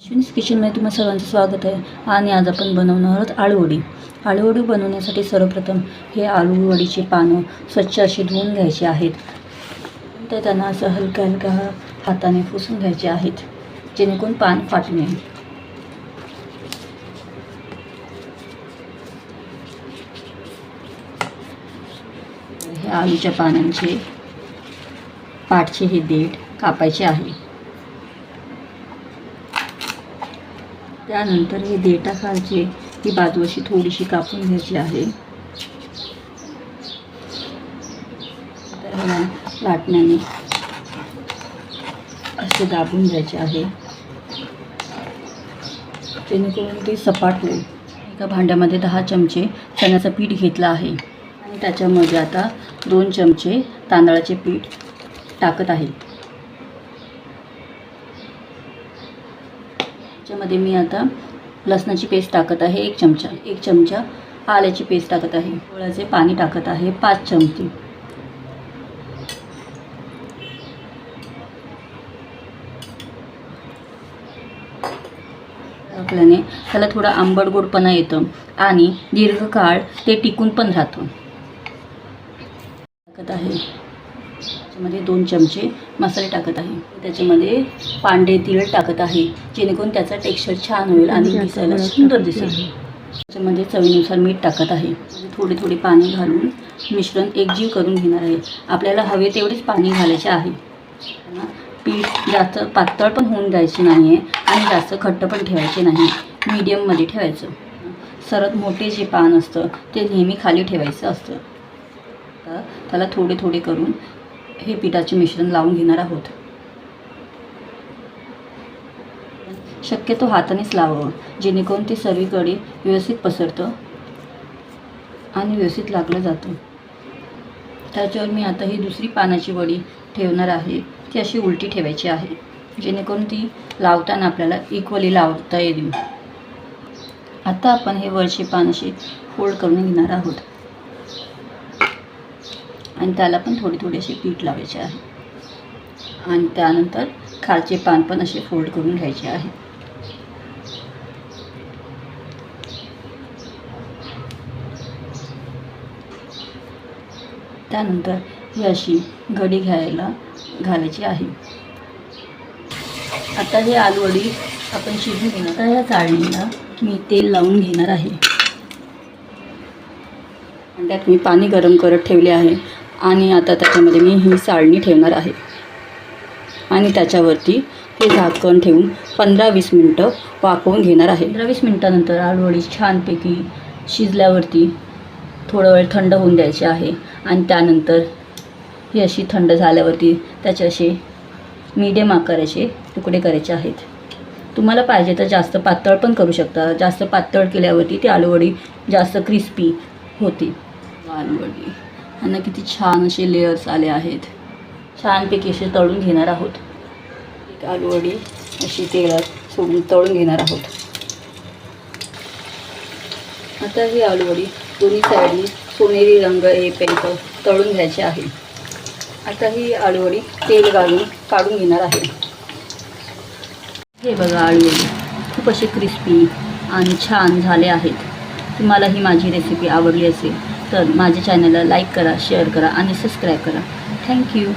अश्विनीज किचनमध्ये तुम्हा सर्वांचं स्वागत आहे. आणि आज आपण बनवणार आहोत आळूवडी. आळूवडी बनवण्यासाठी सर्वप्रथम हे आळूवडीचे पानं स्वच्छ असे धुवून घ्यायचे आहेत. तर त्यांना असं हलक्या हलक्या हाताने पुसून घ्यायचे आहेत, जेणेकरून पान फाटू नये. हे आळूच्या पानांचे पाठचे हे देठ कापायचे आहे. त्यानंतर हे देठाखालची ही बाजू अशी थोडीशी कापून घ्यायची आहे. तर ह्याला लाटण्याने असे दाबून घ्यायचे आहे, जेणेकरून ते सपाट होईल. एका भांड्यामध्ये 10 चमचे चण्याचं पीठ घेतलं आहे आणि त्याच्यामध्ये आता 2 चमचे तांदळाचे पीठ टाकत आहे. त्याच्यामध्ये मी आता लसणाची पेस्ट टाकत आहे 1 चमचा आल्याची पेस्ट टाकत आहे. गोळाचे पाणी टाकत आहे 5 चमचे. टाकल्याने त्याला थोडा आंबट गोडपणा येतं आणि दीर्घकाळ ते टिकून पण राहतं. टाकत आहे त्याच्यामध्ये 2 चमचे मसाले टाकत आहे. त्याच्यामध्ये पांढरे तीळ टाकत आहे, जेणेकरून त्याचा टेक्स्चर छान होईल आणि दिसायला सुंदर दिसेल. त्याच्यामध्ये चवीनुसार मीठ टाकत आहे. थोडे थोडे पाणी घालून मिश्रण एकजीव करून घेणार आहे. आपल्याला हवे तेवढेच पाणी घालायचे आहे. पीठ जास्त पातळ पण होऊन द्यायचे नाही आहे आणि जास्त घट्ट पण ठेवायचे नाही, मीडियममध्ये ठेवायचं. सर्वात मोठे जे पान असतं ते नेहमी खाली ठेवायचं असतं. त्याला थोडे थोडे करून हे पिठाचे मिश्रण लावून घेणार आहोत. शक्यतो हातानेच लावावं, जेणेकरून ते सर्वीकडे व्यवस्थित पसरतं आणि व्यवस्थित लागलं जातं. त्याच्यावर मी आता ही दुसरी पानाची वडी ठेवणार आहे. ती अशी उलटी ठेवायची आहे, जेणेकरून ती लावताना आपल्याला इक्वली लावता येईल. आता आपण हे वरचे पान असे फोल्ड करून घेणार आहोत आणि त्याला पण थोडे थोडे असे पीठ लावायचे आहे. आणि त्यानंतर खालचे पान पण असे फोल्ड करून घ्यायचे आहे. त्यानंतर ही अशी घडी घालायची आहे. आता हे आलूवडी आपण शिजून घेणार. आता या चाळणीला मी तेल लावून घेणार आहे. त्यात मी पाणी गरम करत ठेवले आहे आणि आता त्याच्यामध्ये मी ही चाळणी ठेवणार आहे आणि त्याच्यावरती हे झाकण ठेवून 15-20 मिनटं वाफवून घेणार आहे. 15-20 मिनटानंतर आलूवडी छानपैकी शिजल्यावरती थोडा वेळ थंड होऊन द्यायचे आहे. आणि त्यानंतर ही अशी थंड झाल्यावरती त्याचे असे मीडियम आकाराचे तुकडे करायचे आहेत. तुम्हाला पाहिजे तर जास्त पातळ पण करू शकता. जास्त पातळ केल्यावरती ती आलूवडी जास्त क्रिस्पी होती. आलूवडी यांना किती छान असे लेयर्स आले आहेत. छानपैकी असे तळून घेणार आहोत. एक आलूवडी अशी तेलात सोडून तळून घेणार आहोत. आता ही आलूवडी दोन्ही साईडनी सोनेरी रंग येईपर्यंत तळून घ्यायचे आहे. आता ही आलूवडी तेल घालून काढून घेणार आहे. हे बघा, आलूवडी खूप असे क्रिस्पी आणि छान झाले आहेत. तुम्हाला ही माझी रेसिपी आवडली असेल तर माझ्या चॅनलला लाईक करा, शेअर करा आणि सबस्क्राईब करा. थँक्यू.